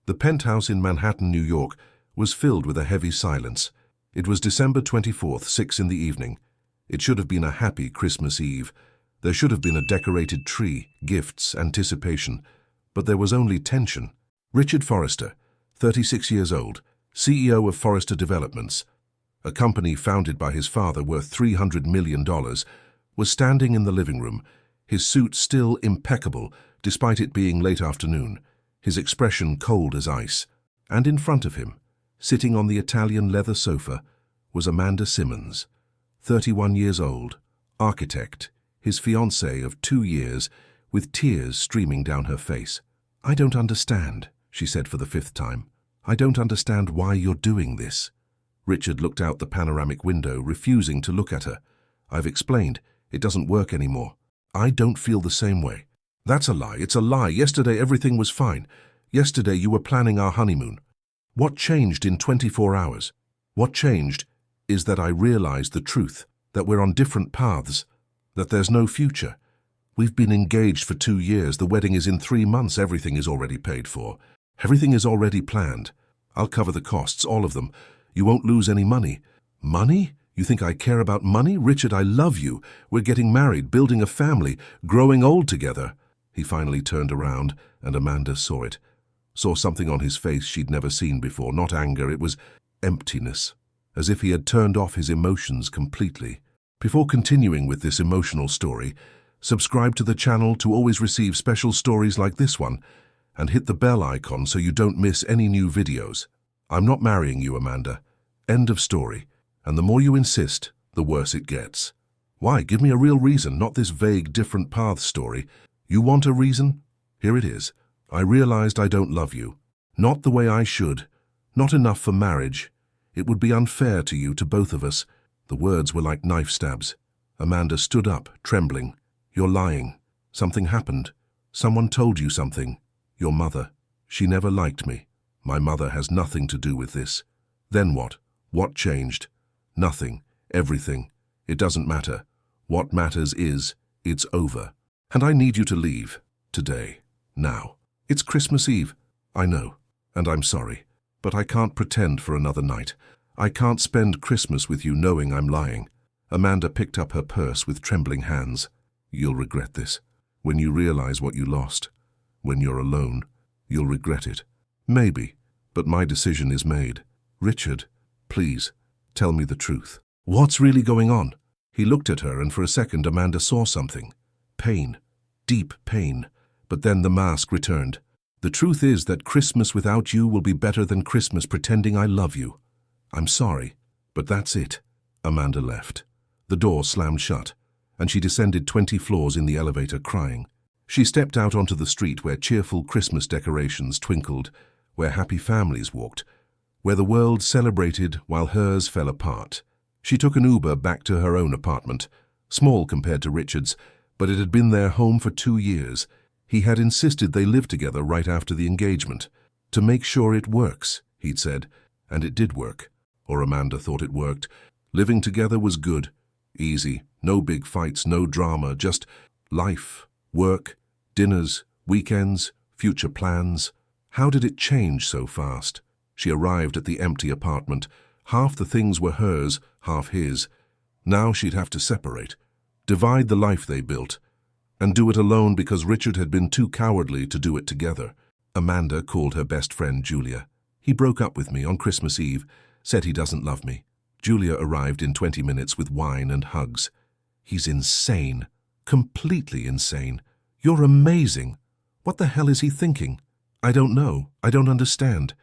The penthouse in Manhattan, New York, was filled with a heavy silence. It was December 24th, 6 in the evening. It should have been a happy Christmas Eve. There should have been a decorated tree, gifts, anticipation. But there was only tension. Richard Forrester, 36 years old, CEO of Forrester Developments, a company founded by his father worth $300 million, was standing in the living room, his suit still impeccable despite it being late afternoon, his expression cold as ice. And in front of him, sitting on the Italian leather sofa, was Amanda Simmons, 31 years old, architect, his fiancée of 2 years, with tears streaming down her face. "I don't understand," she said for the 5th time. "I don't understand why you're doing this." Richard looked out the panoramic window, refusing to look at her. "I've explained. It doesn't work anymore. I don't feel the same way." "That's a lie. It's a lie. Yesterday everything was fine. Yesterday you were planning our honeymoon. What changed in 24 hours? What changed is that I realized the truth, that we're on different paths, that there's no future. We've been engaged for 2 years. The wedding is in 3 months. Everything is already paid for. Everything is already planned. I'll cover the costs, all of them. You won't lose any money." "Money? You think I care about money? Richard, I love you. We're getting married, building a family, growing old together." He finally turned around, and Amanda saw it. Saw something on his face she'd never seen before. Not anger, it was emptiness, as if he had turned off his emotions completely. Before continuing with this emotional story, subscribe to the channel to always receive special stories like this one, and hit the bell icon so you don't miss any new videos. I'm not marrying you, Amanda. End of story. And the more you insist, the worse it gets. Why? Give me a real reason, not this vague different paths story. You want a reason? Here it is. I realized I don't love you. Not the way I should. Not enough for marriage. It would be unfair to you, to both of us. The words were like knife stabs. Amanda stood up, trembling. "You're lying. Something happened. Someone told you something. Your mother. She never liked me. My mother has nothing to do with this." "Then what? What changed?" "Nothing. Everything. It doesn't matter. What matters is, it's over. And I need you to leave. Today. Now. It's Christmas Eve. I know. And I'm sorry. But I can't pretend for another night. I can't spend Christmas with you knowing I'm lying." Amanda picked up her purse with trembling hands. "You'll regret this. When you realize what you lost. When you're alone. You'll regret it. Maybe. But my decision is made. Richard, please, tell me the truth. What's really going on?" He looked at her, and for a second Amanda saw something. Pain. Deep pain. But then the mask returned. "The truth is that Christmas without you will be better than Christmas pretending I love you. I'm sorry, but that's it." Amanda left. The door slammed shut, and she descended 20 floors in the elevator crying. She stepped out onto the street where cheerful Christmas decorations twinkled, where happy families walked, where the world celebrated while hers fell apart. She took an Uber back to her own apartment, small compared to Richard's, but it had been their home for 2 years. He had insisted they live together right after the engagement. "To make sure it works," he'd said, and it did work. Or Amanda thought it worked. Living together was good, easy, no big fights, no drama, just life, work, dinners, weekends, future plans. How did it change so fast? She arrived at the empty apartment. Half the things were hers, half his. Now she'd have to separate, divide the life they built, and do it alone because Richard had been too cowardly to do it together. Amanda called her best friend Julia. "He broke up with me on Christmas Eve, said he doesn't love me." Julia arrived in 20 minutes with wine and hugs. "He's insane. Completely insane. You're amazing. What the hell is he thinking?" "I don't know. I don't understand.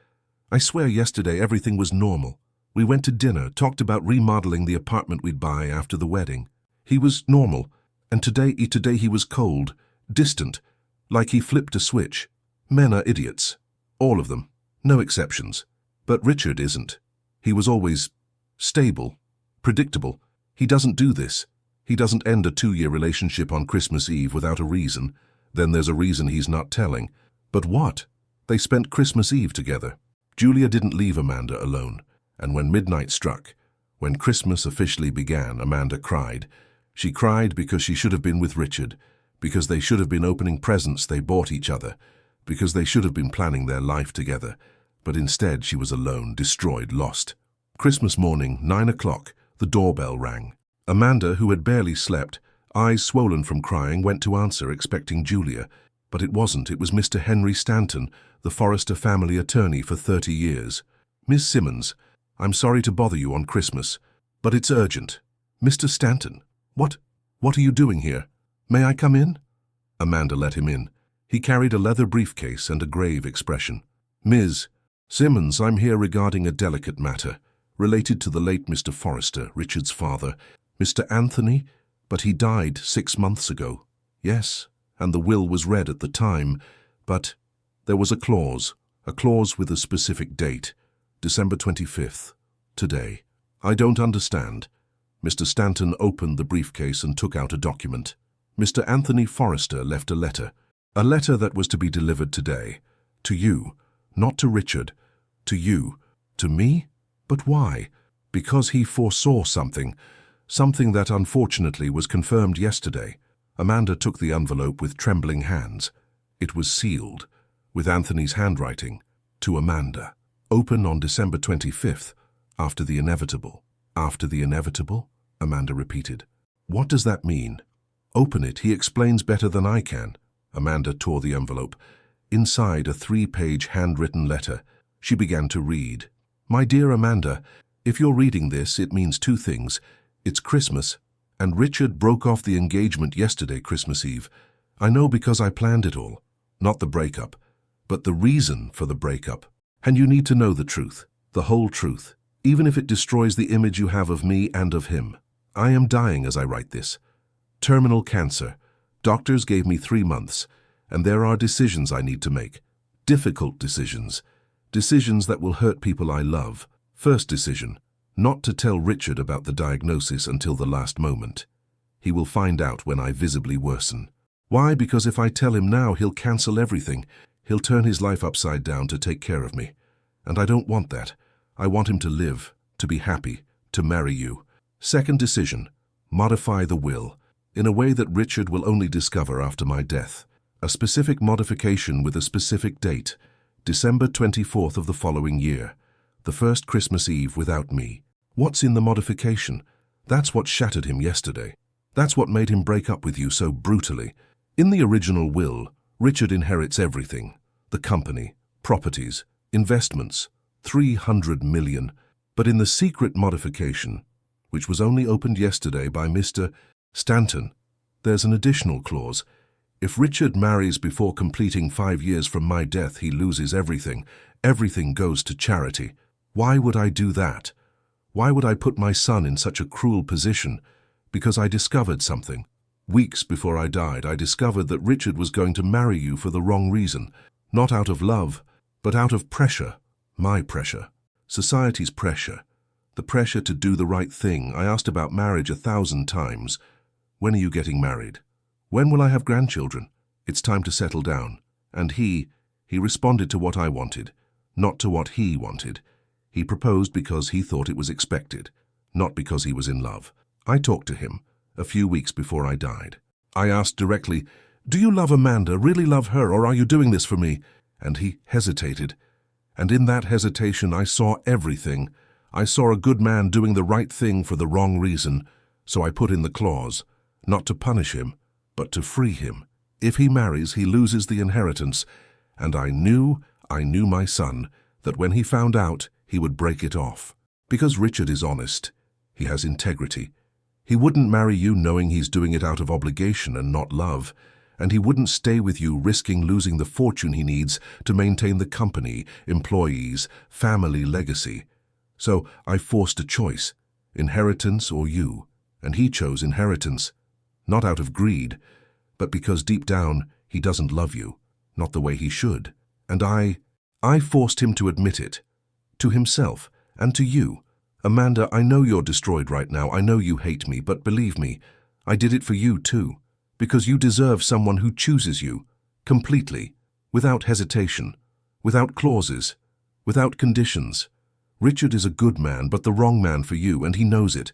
I swear yesterday everything was normal. We went to dinner, talked about remodeling the apartment we'd buy after the wedding. He was normal. And today he was cold, distant, like he flipped a switch. Men are idiots. All of them. No exceptions. But Richard isn't. He was always stable, predictable. He doesn't do this. He doesn't end a 2-year relationship on Christmas Eve without a reason. Then there's a reason he's not telling. But what? They spent Christmas Eve together. Julia didn't leave Amanda alone. And when midnight struck, when Christmas officially began, Amanda cried. She cried because she should have been with Richard, because they should have been opening presents they bought each other. because they should have been planning their life together, but instead she was alone, destroyed, lost. Christmas morning, 9 o'clock, the doorbell rang. Amanda, who had barely slept, eyes swollen from crying, went to answer, expecting Julia. But it wasn't. It was Mr. Henry Stanton, the Forrester family attorney for 30 years. "Miss Simmons, I'm sorry to bother you on Christmas, but it's urgent." "Mr. Stanton, what are you doing here? May I come in?" Amanda let him in. He carried a leather briefcase and a grave expression. "Ms. Simmons, I'm here regarding a delicate matter, related to the late Mr. Forrester, Richard's father, Mr. Anthony, but he died 6 months ago." "Yes, and the will was read at the time, but there was a clause with a specific date, December 25th, today." "I don't understand." Mr. Stanton opened the briefcase and took out a document. "Mr. Anthony Forrester left a letter that was to be delivered today. To you, not to Richard. To you. To me? But why? Because he foresaw something that unfortunately was confirmed yesterday." Amanda took the envelope with trembling hands. It was sealed, with Anthony's handwriting, "To Amanda. Open on December 25th, after the inevitable." "After the inevitable?" Amanda repeated. "What does that mean?" "Open it. He explains better than I can." Amanda tore the envelope. Inside, a 3-page handwritten letter. She began to read. "My dear Amanda, if you're reading this, it means 2 things. It's Christmas, and Richard broke off the engagement yesterday, Christmas Eve. I know because I planned it all. Not the breakup, but the reason for the breakup. And you need to know the truth, the whole truth, even if it destroys the image you have of me and of him. I am dying as I write this. Terminal cancer. Doctors gave me 3 months, and there are decisions I need to make. Difficult decisions. Decisions that will hurt people I love. First decision, not to tell Richard about the diagnosis until the last moment. He will find out when I visibly worsen. Why? Because if I tell him now, he'll cancel everything. He'll turn his life upside down to take care of me. And I don't want that. I want him to live, to be happy, to marry you. Second decision, modify the will, in a way that Richard will only discover after my death. A specific modification with a specific date, December 24th of the following year, the first Christmas Eve without me. What's in the modification? That's what shattered him yesterday. That's what made him break up with you so brutally. In the original will, Richard inherits everything. The company, properties, investments, 300 million. But in the secret modification, which was only opened yesterday by Mr. Stanton, there's an additional clause. If Richard marries before completing 5 years from my death, he loses everything. Everything goes to charity. Why would I do that? Why would I put my son in such a cruel position? Because I discovered something. Weeks before I died, I discovered that Richard was going to marry you for the wrong reason. Not out of love, but out of pressure. My pressure. Society's pressure. The pressure to do the right thing. I asked about marriage 1,000 times. When are you getting married? When will I have grandchildren? It's time to settle down. And he responded to what I wanted, not to what he wanted. He proposed because he thought it was expected, not because he was in love. I talked to him a few weeks before I died. I asked directly, "Do you love Amanda, really love her, or are you doing this for me?" And he hesitated. And in that hesitation, I saw everything. I saw a good man doing the right thing for the wrong reason. So I put in the clause, not to punish him, but to free him. If he marries, he loses the inheritance. And I knew my son, that when he found out, he would break it off. Because Richard is honest. He has integrity. He wouldn't marry you knowing he's doing it out of obligation and not love. And he wouldn't stay with you risking losing the fortune he needs to maintain the company, employees, family legacy. So I forced a choice, inheritance or you. And he chose inheritance, not out of greed, but because deep down he doesn't love you, not the way he should. And I forced him to admit it, to himself and to you. Amanda, I know you're destroyed right now. I know you hate me, but believe me, I did it for you too, because you deserve someone who chooses you, completely, without hesitation, without clauses, without conditions. Richard is a good man, but the wrong man for you, and he knows it.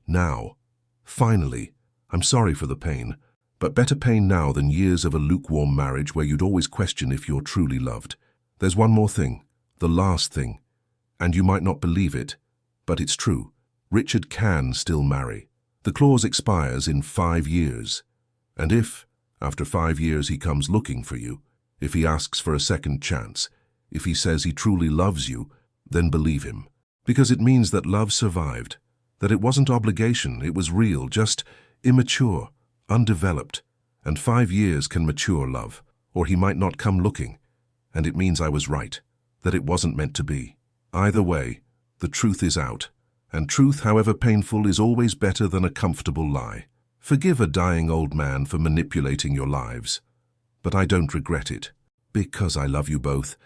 Now, finally, I'm sorry for the pain, But better pain now than years of a lukewarm marriage where you'd always question if you're truly loved. There's one more thing, the last thing. And you might not believe it, but it's true. Richard can still marry. The clause expires in 5 years. And if, after 5 years, he comes looking for you, if he asks for a second chance, if he says he truly loves you, then believe him. Because it means that love survived, that it wasn't obligation, it was real, just immature, undeveloped. And 5 years can mature love, or he might not come looking. And it means I was right, that it wasn't meant to be. Either way, the truth is out. And truth, however painful, is always better than a comfortable lie. Forgive a dying old man for manipulating your lives. But I don't regret it, because I love you both,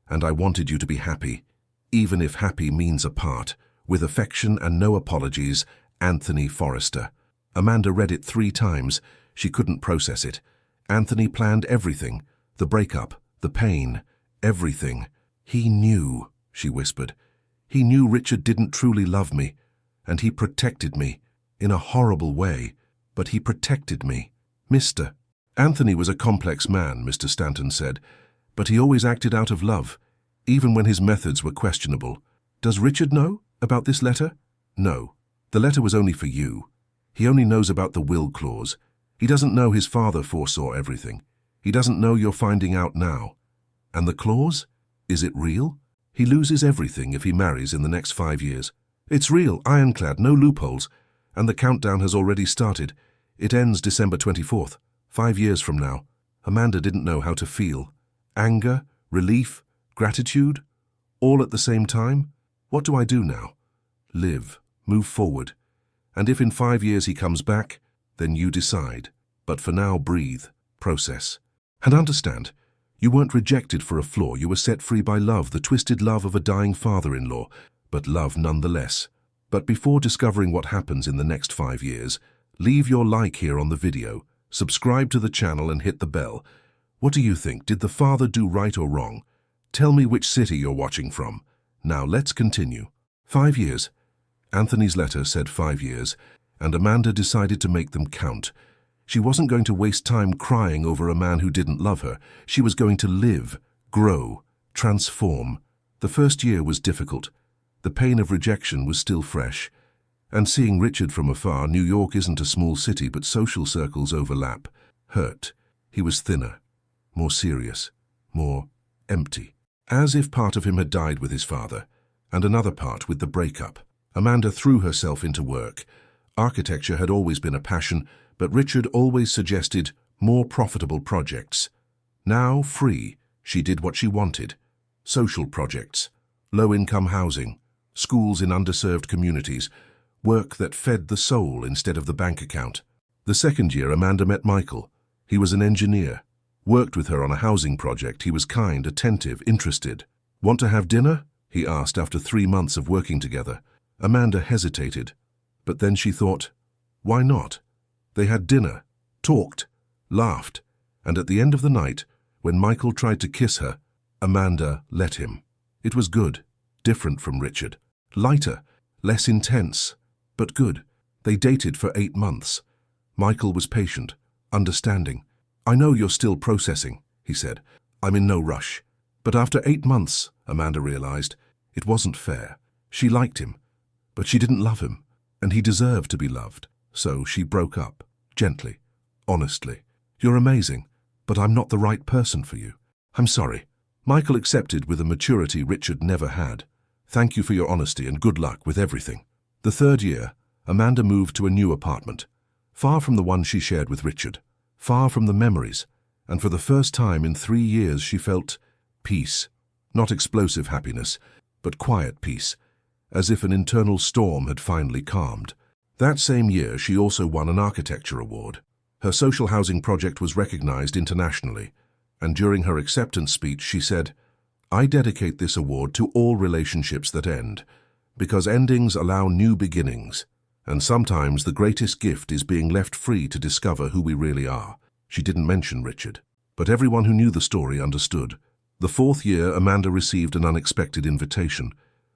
and I wanted you to be happy, even if happy means apart. With affection and no apologies, Anthony Forrester. Amanda read it 3 times. She couldn't process it. Anthony planned everything, the breakup, the pain, everything. He knew, she whispered. He knew Richard didn't truly love me, and he protected me, in a horrible way, but he protected me. Mr. Anthony was a complex man, Mr. Stanton said, but he always acted out of love, even when his methods were questionable. Does Richard know about this letter? No. The letter was only for you. He only knows about the will clause. He doesn't know his father foresaw everything. He doesn't know you're finding out now. And the clause? Is it real? He loses everything if he marries in the next 5 years. It's real, ironclad, no loopholes. And the countdown has already started. It ends December 24th, 5 years from now. Amanda didn't know how to feel. Anger, relief, gratitude, all at the same time? What do I do now? Live, move forward. And if in 5 years he comes back, then you decide. But for now, breathe, process. And understand, you weren't rejected for a flaw. You were set free by love, the twisted love of a dying father-in-law, but love nonetheless. But before discovering what happens in the next 5 years, leave your like here on the video, subscribe to the channel and hit the bell. What do you think? Did the father do right or wrong? Tell me which city you're watching from. Now let's continue. 5 years. Anthony's letter said 5 years, and Amanda decided to make them count. She wasn't going to waste time crying over a man who didn't love her. She was going to live, grow, transform. The first year was difficult. The pain of rejection was still fresh. And seeing Richard from afar, New York isn't a small city, but social circles overlap. Hurt. He was thinner, more serious, more empty. As if part of him had died with his father, and another part with the breakup. Amanda threw herself into work. Architecture had always been a passion, but Richard always suggested more profitable projects. Now, free, she did what she wanted. Social projects, low-income housing, schools in underserved communities, work that fed the soul instead of the bank account. The second year, Amanda met Michael. He was an engineer. Worked with her on a housing project. He was kind, attentive, interested. Want to have dinner? He asked after 3 months of working together. Amanda hesitated, but then she thought, why not? They had dinner, talked, laughed, and at the end of the night, when Michael tried to kiss her, Amanda let him. It was good, different from Richard. Lighter, less intense, but good. They dated for 8 months. Michael was patient, understanding. I know you're still processing, he said. I'm in no rush. But after 8 months, Amanda realized, it wasn't fair. She liked him, but she didn't love him, and he deserved to be loved. So she broke up, gently, honestly. You're amazing, but I'm not the right person for you. I'm sorry. Michael accepted with a maturity Richard never had. Thank you for your honesty and good luck with everything. The third year, Amanda moved to a new apartment, far from the one she shared with Richard, far from the memories, and for the first time in 3 years she felt peace. Not explosive happiness, but quiet peace, as if an internal storm had finally calmed. That same year, she also won an architecture award. Her social housing project was recognized internationally, and during her acceptance speech she said, I dedicate this award to all relationships that end, because endings allow new beginnings, and sometimes the greatest gift is being left free to discover who we really are. She didn't mention Richard, but everyone who knew the story understood. The 4th year, Amanda received an unexpected invitation,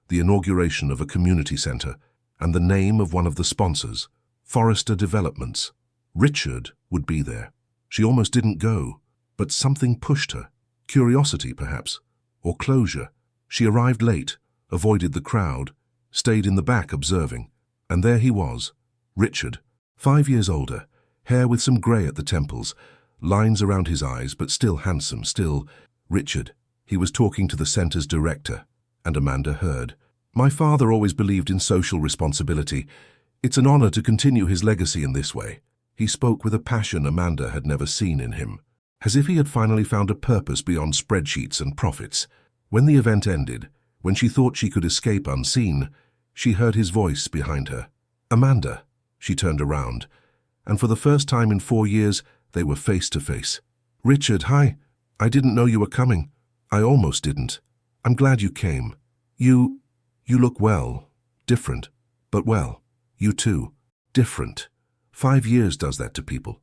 the inauguration of a community center, and the name of one of the sponsors, Forrester Developments. Richard would be there. She almost didn't go, but something pushed her. Curiosity, perhaps, or closure. She arrived late, avoided the crowd, stayed in the back observing. And there he was, Richard, 5 years older, hair with some grey at the temples, lines around his eyes, but still handsome, still Richard. He was talking to the centre's director, and Amanda heard. My father always believed in social responsibility. It's an honor to continue his legacy in this way. He spoke with a passion Amanda had never seen in him, as if he had finally found a purpose beyond spreadsheets and profits. When the event ended, when she thought she could escape unseen, she heard his voice behind her. Amanda. She turned around, and for the first time in 4 years, they were face to face. Richard, hi. I didn't know you were coming. I almost didn't. I'm glad you came. You look well. Different, but well. You too. Different. 5 years does that to people.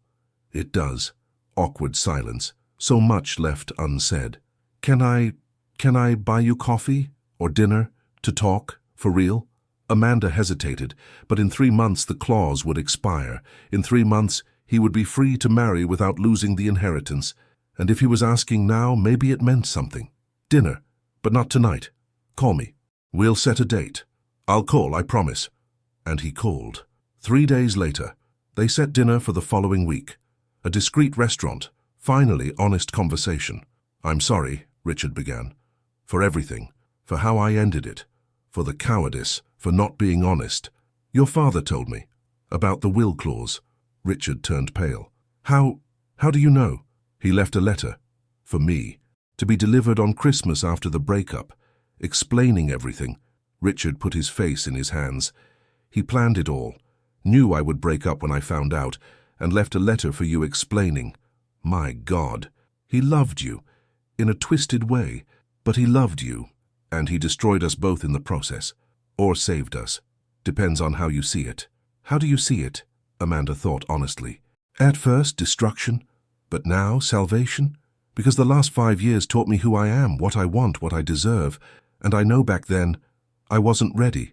It does. Awkward silence. So much left unsaid. Can I buy you coffee? Or dinner? To talk? For real? Amanda hesitated, but in 3 months the clause would expire. In 3 months he would be free to marry without losing the inheritance. And if he was asking now, maybe it meant something. Dinner, but not tonight. Call me. We'll set a date. I'll call, I promise. And he called. 3 days later, they set dinner for the following week. A discreet restaurant. Finally, honest conversation. I'm sorry, Richard began. For everything. For how I ended it. For the cowardice. For not being honest. Your father told me. About the will clause. Richard turned pale. How do you know? He left a letter. For me. To be delivered on Christmas after the breakup. Explaining everything. Richard put his face in his hands. He planned it all. Knew I would break up when I found out. And left a letter for you explaining. My God. He loved you. In a twisted way. But he loved you. And he destroyed us both in the process. Or saved us. Depends on how you see it. How do you see it? Amanda thought honestly. At first, destruction. But now, salvation? Because the last 5 years taught me who I am, what I want, what I deserve. And I know back then, I wasn't ready.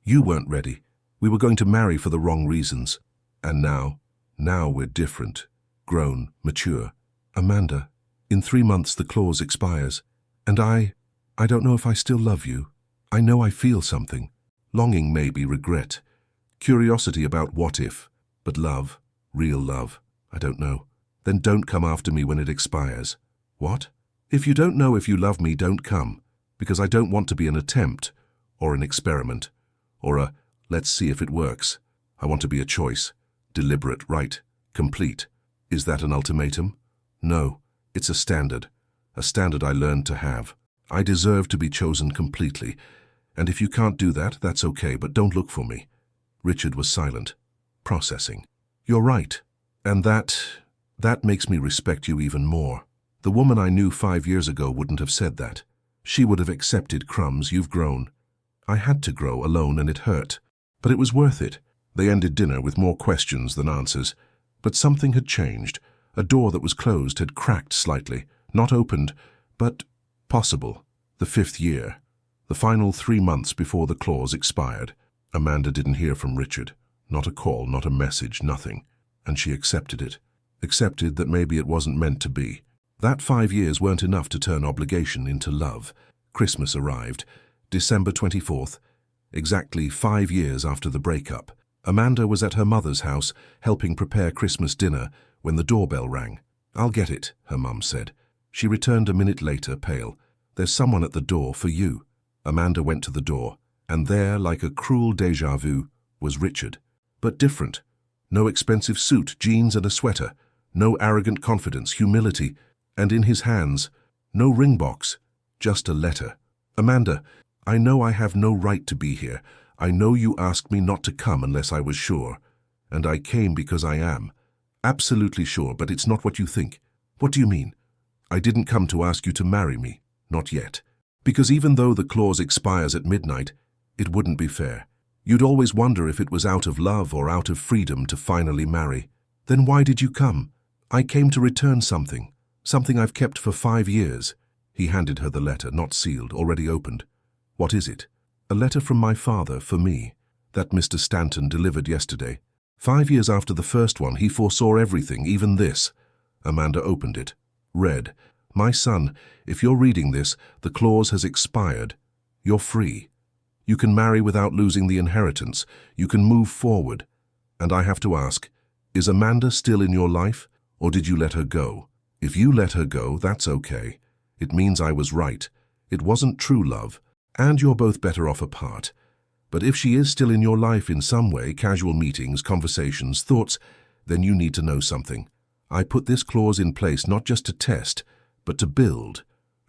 You weren't ready. We were going to marry for the wrong reasons. And now we're different. Grown, mature. Amanda, in 3 months the clause expires. And I don't know if I still love you. I know I feel something. Longing, maybe, regret. Curiosity about what if. But love, real love, I don't know. Then don't come after me when it expires. What? If you don't know if you love me, don't come. Because I don't want to be an attempt, or an experiment, or a let's see if it works. I want to be a choice. Deliberate, right, complete. Is that an ultimatum? No, it's a standard. A standard I learned to have. I deserve to be chosen completely. And if you can't do that, that's okay, but don't look for me. Richard was silent, processing. You're right. And that makes me respect you even more. The woman I knew 5 years ago wouldn't have said that. She would have accepted crumbs, you've grown. I had to grow alone and it hurt. But it was worth it. They ended dinner with more questions than answers. But something had changed. A door that was closed had cracked slightly. Not opened, but possible. The 5th year. The final 3 months before the clause expired. Amanda didn't hear from Richard. Not a call, not a message, nothing. And she accepted it. Accepted that maybe it wasn't meant to be. That 5 years weren't enough to turn obligation into love. Christmas arrived. December 24th. Exactly 5 years after the breakup. Amanda was at her mother's house, helping prepare Christmas dinner, when the doorbell rang. I'll get it, her mum said. She returned a minute later, pale. There's someone at the door for you. Amanda went to the door, and there, like a cruel déjà vu, was Richard. But different. No expensive suit, jeans and a sweater. No arrogant confidence, humility. And in his hands, no ring box, just a letter. Amanda, I know I have no right to be here. I know you asked me not to come unless I was sure. And I came because I am. Absolutely sure, but it's not what you think. What do you mean? I didn't come to ask you to marry me. Not yet. Because even though the clause expires at midnight, it wouldn't be fair. You'd always wonder if it was out of love or out of freedom to finally marry. Then why did you come? I came to return something. Something I've kept for 5 years. He handed her the letter, not sealed, already opened. What is it? A letter from my father for me, that Mr. Stanton delivered yesterday. 5 years after the first one, he foresaw everything, even this. Amanda opened it. Read, "My son, if you're reading this, the clause has expired. You're free. You can marry without losing the inheritance. You can move forward. And I have to ask, is Amanda still in your life, or did you let her go? If you let her go, that's okay. It means I was right. It wasn't true love, and you're both better off apart. But if she is still in your life in some way, casual meetings, conversations, thoughts, then you need to know something. I put this clause in place not just to test, but to build.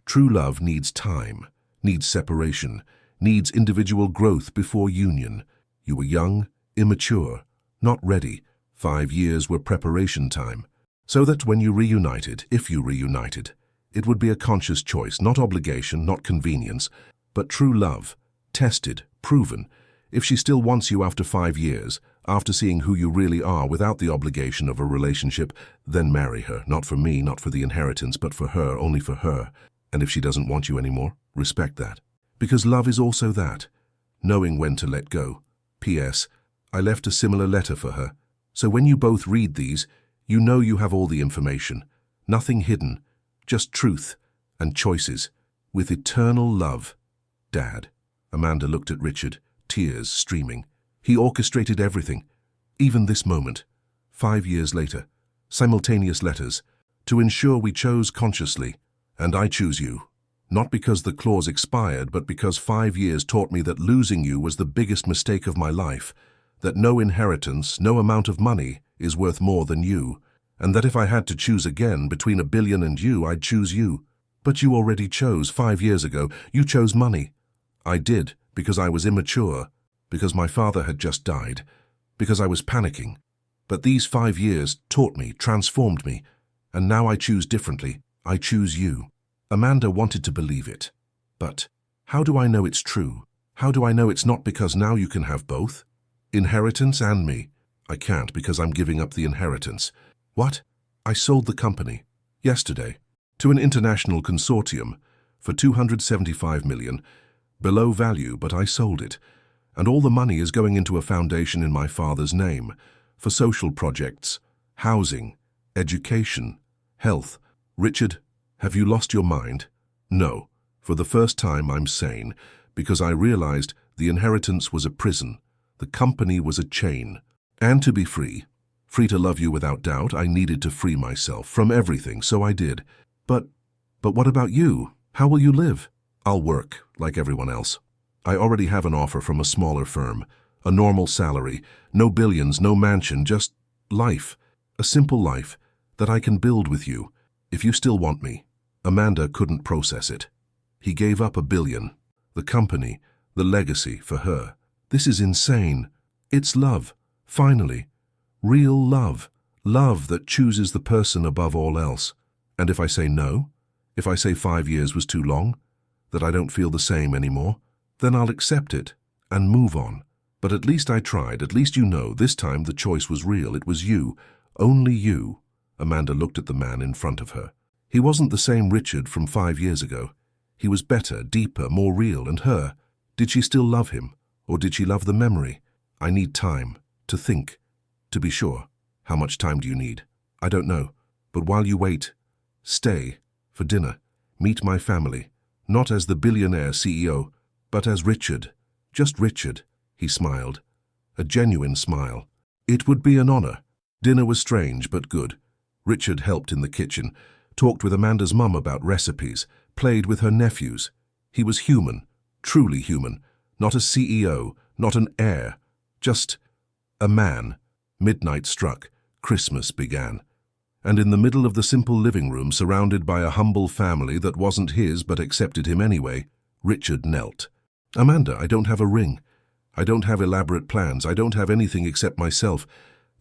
True love needs time, needs separation, needs individual growth before union. You were young, immature, not ready. 5 years were preparation time. So that when you reunited, if you reunited, it would be a conscious choice, not obligation, not convenience, but true love, tested, proven. If she still wants you after 5 years, after seeing who you really are without the obligation of a relationship, then marry her. Not for me, not for the inheritance, but for her, only for her. And if she doesn't want you anymore, respect that. Because love is also that, knowing when to let go. P.S. I left a similar letter for her. So when you both read these, you know you have all the information. Nothing hidden, just truth and choices. With eternal love, Dad. Amanda looked at Richard, tears streaming. He orchestrated everything, even this moment. 5 years later, simultaneous letters, to ensure we chose consciously. And I choose you. Not because the clause expired, but because 5 years taught me that losing you was the biggest mistake of my life, that no inheritance, no amount of money is worth more than you, and that if I had to choose again between $1 billion and you, I'd choose you. But you already chose 5 years ago. You chose money. I did, because I was immature, because my father had just died, because I was panicking. But these 5 years taught me, transformed me, and now I choose differently. I choose you. Amanda wanted to believe it. But how do I know it's true? How do I know it's not because now you can have both? Inheritance and me. I can't because I'm giving up the inheritance. What? I sold the company, yesterday, to an international consortium for $275 million, below value, but I sold it. And all the money is going into a foundation in my father's name, for social projects, housing, education, health. Richard, have you lost your mind? No. For the first time I'm sane, because I realized the inheritance was a prison. The company was a chain. And to be free to love you without doubt, I needed to free myself from everything, so I did. But what about you? How will you live? I'll work, like everyone else. I already have an offer from a smaller firm, a normal salary, no billions, no mansion, just life, a simple life that I can build with you, if you still want me. Amanda couldn't process it. He gave up $1 billion, the company, the legacy for her. This is insane. It's love, finally. Real love. Love that chooses the person above all else. And if I say no, if I say 5 years was too long, that I don't feel the same anymore, then I'll accept it and move on. But at least I tried, at least you know, this time the choice was real. It was you, only you. Amanda looked at the man in front of her. He wasn't the same Richard from 5 years ago. He was better, deeper, more real, and her. Did she still love him, or did she love the memory? I need time, to think, to be sure. How much time do you need? I don't know, but while you wait, stay for dinner. Meet my family, not as the billionaire CEO, but as Richard. Just Richard, he smiled. A genuine smile. It would be an honor. Dinner was strange, but good. Richard helped in the kitchen, talked with Amanda's mum about recipes, played with her nephews. He was human, truly human, not a CEO, not an heir, just a man. Midnight struck, Christmas began. And in the middle of the simple living room, surrounded by a humble family that wasn't his but accepted him anyway, Richard knelt. Amanda, I don't have a ring. I don't have elaborate plans. I don't have anything except myself,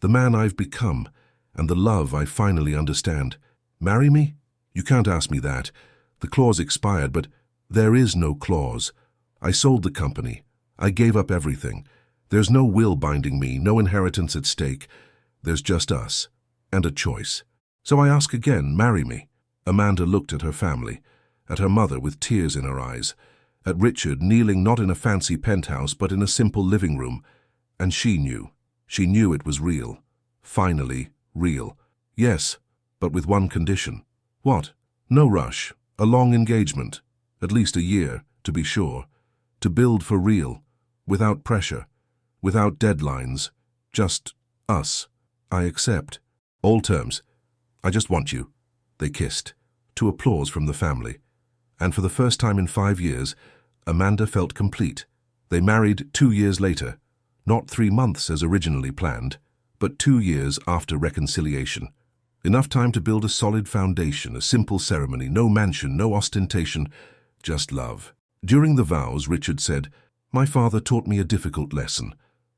the man I've become, and the love I finally understand. Marry me? You can't ask me that. The clause expired, but there is no clause. I sold the company. I gave up everything. There's no will binding me, no inheritance at stake. There's just us, and a choice. So I ask again, marry me. Amanda looked at her family, at her mother with tears in her eyes, at Richard kneeling not in a fancy penthouse but in a simple living room, and she knew. She knew it was real. Finally, real. Yes, but with one condition. What? No rush. A long engagement. At least a year, to be sure. To build for real. Without pressure. Without deadlines. Just us. I accept. All terms. I just want you. They kissed. To applause from the family. And for the first time in 5 years, Amanda felt complete. They married 2 years later. Not 3 months as originally planned, but 2 years after reconciliation. Enough time to build a solid foundation, a simple ceremony, no mansion, no ostentation, just love. During the vows, Richard said, "My father taught me a difficult lesson.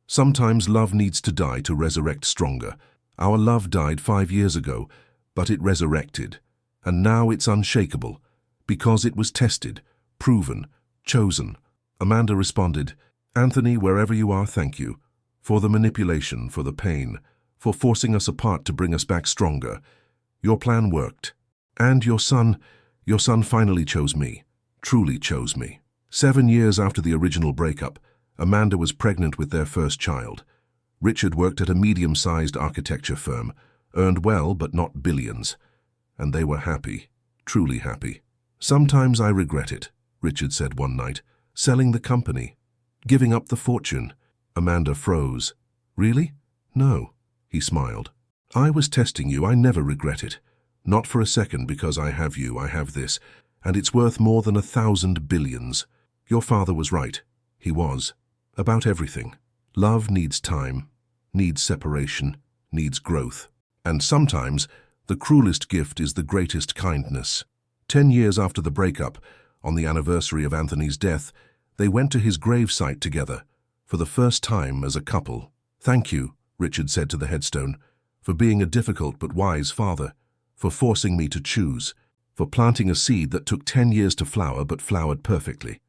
Sometimes love needs to die to resurrect stronger. Our love died 5 years ago, but it resurrected. And now it's unshakable, because it was tested, proven, chosen." Amanda responded, "Anthony, wherever you are, thank you. For the manipulation, for the pain, for forcing us apart to bring us back stronger. Your plan worked. And your son finally chose me. Truly chose me." 7 years after the original breakup, Amanda was pregnant with their first child. Richard worked at a medium-sized architecture firm, earned well but not billions. And they were happy, truly happy. "Sometimes I regret it," Richard said one night, "selling the company, giving up the fortune." Amanda froze. "Really?" "No," he smiled. "I was testing you. I never regret it. Not for a second, because I have you, I have this, and it's worth more than 1,000 billions. Your father was right. He was. About everything. Love needs time, needs separation, needs growth. And sometimes the cruelest gift is the greatest kindness." 10 years after the breakup, on the anniversary of Anthony's death, they went to his gravesite together, for the first time as a couple. "Thank you," Richard said to the headstone, "for being a difficult but wise father, for forcing me to choose, for planting a seed that took 10 years to flower but flowered perfectly."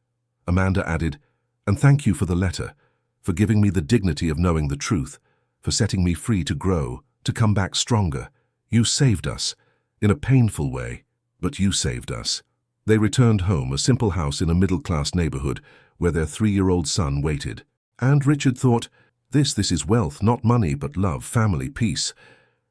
Amanda added, "And thank you for the letter, for giving me the dignity of knowing the truth, for setting me free to grow, to come back stronger. You saved us, in a painful way, but you saved us." They returned home, a simple house in a middle-class neighborhood where their 3-year-old son waited. And Richard thought, this is wealth, not money, but love, family, peace.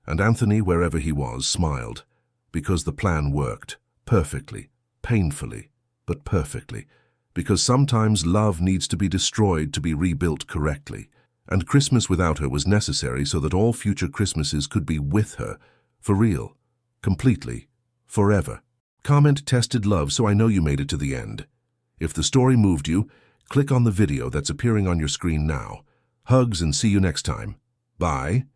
And Anthony, wherever he was, smiled, because the plan worked, perfectly, painfully, but perfectly. Because sometimes love needs to be destroyed to be rebuilt correctly. And Christmas without her was necessary so that all future Christmases could be with her, for real, completely, forever. Comment "tested love" so I know you made it to the end. If the story moved you, click on the video that's appearing on your screen now. Hugs and see you next time. Bye.